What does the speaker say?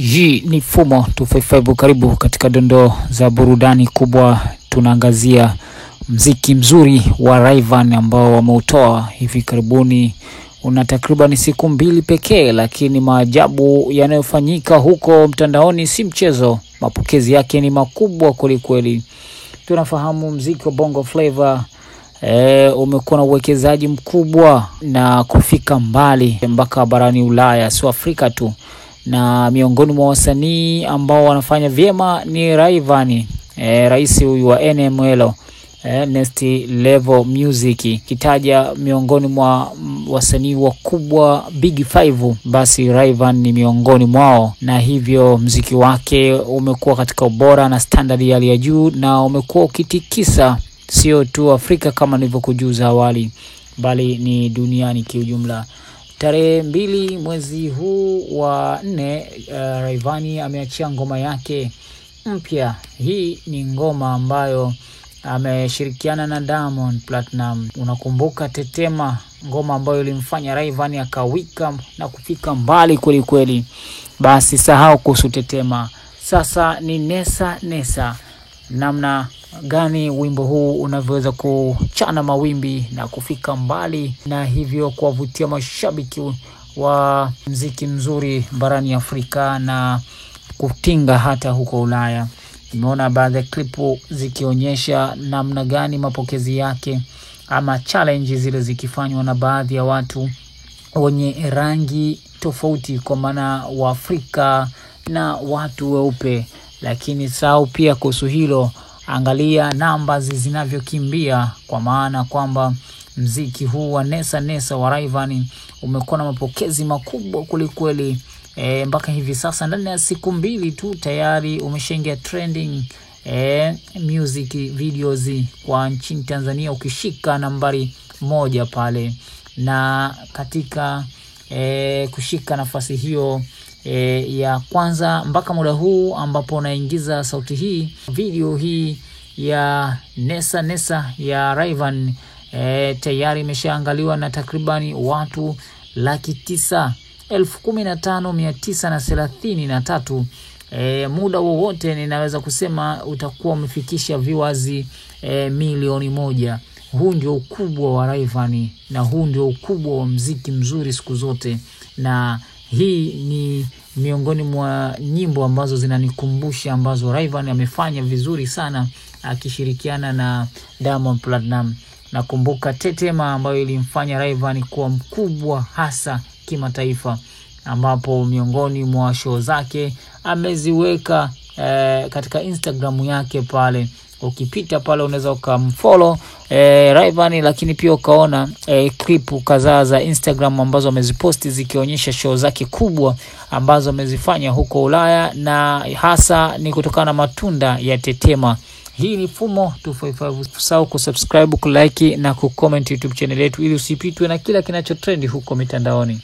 Hii ni Fumo 255, karibu katika dondoo za burudani kubwa. Tunaangazia mziki mzuri wa Rayvanny ambao wameutoa hivi karibuni. Una takriban siku 2 pekee, lakini maajabu yanayofanyika huko mtandaoni si mchezo. Mapokezi yake ni makubwa kweli. Tunafahamu mziki wa Bongo Flava umekuwa na uwekezaji mkubwa na kufika mbali mpaka barani Ulaya, sio Afrika tu. Na miongoni mwa wasanii ambao wanafanya vyema ni Rayvanny, rais huyu wa NML, Next Level Music. Kitaja miongoni mwa wasanii wakubwa Big 5, basi Rayvanny ni miongoni mwao, na hivyo mziki wake umekuwa katika ubora na standard ya hali ya juu, na umekuwa ukitikisa sio tu Afrika kama nilivyokujuza awali, bali ni duniani kiujumla. Tarehe 2 mwezi huu wa 4, Rayvanny ameachia ngoma yake mpya. Hii ni ngoma ambayo ameshirikiana na Diamond Platinum. Unakumbuka Tetema, ngoma ambayo ilimfanya Rayvanny akawika na kufika mbali kweli. Basi sahau kuhusu Tetema. Sasa ni Nesa. Namna gani wimbo huu unavyoweza kuchana mawimbi na kufika mbali, na hivyo kuwavutia mashabiki wa mziki mzuri barani Afrika na kutinga hata huko Ulaya. Nimeona baadhi ya klipu zikionyesha namna gani mapokezi yake ama challenge zile zikifanywa na baadhi ya watu wenye rangi tofauti, kwa maana wa Afrika na watu weupe. Lakini sao pia kuhusu hilo, angalia namba zinavyokimbia, kwa maana kwamba mziki huu wa Nesa wa Rayvanny umekuwa na mapokezi makubwa kweli. Mpaka hivi sasa ndani ya siku 2 tu tayari umeshaingia trending music videos kwa nchini Tanzania, ukishika nambari 1 pale. Na katika kushika nafasi hiyo ya kwanza mpaka muda huu ambapo naingiza sauti hii, video hii ya Nesa ya Rayvanny tayari imeshaangaliwa na takribani watu 915,933. Muda wowote ninaweza kusema utakuwa umefikisha viewers milioni 1. Huu ndio ukubwa wa Rayvanny, na huu ndio ukubwa wa mziki mzuri siku zote. Na hii ni miongoni mwa nyimbo ambazo zinanikumbusha ambazo Rayvanny amefanya vizuri sana akishirikiana na Diamond Platinum. Nakumbuka Tetema ambayo ilimfanya Rayvanny kuwa mkubwa hasa kimataifa, ambapo miongoni mwa show zake ameziweka katika Instagram yake pale. Ukipita pale unaweza ukamfollow Rayvanny, lakini pia ukaona klipu kadhaa za Instagram ambazo ameziposti zikionyesha show zake kubwa ambazo amezifanya huko Ulaya, na hasa ni kutokana na matunda ya Tetema. Hii ni Fumo 255. Usisahau kusubscribe, kulike na kucomment YouTube channel yetu ili usipitwe na kila kinachotrend huko mitandaoni.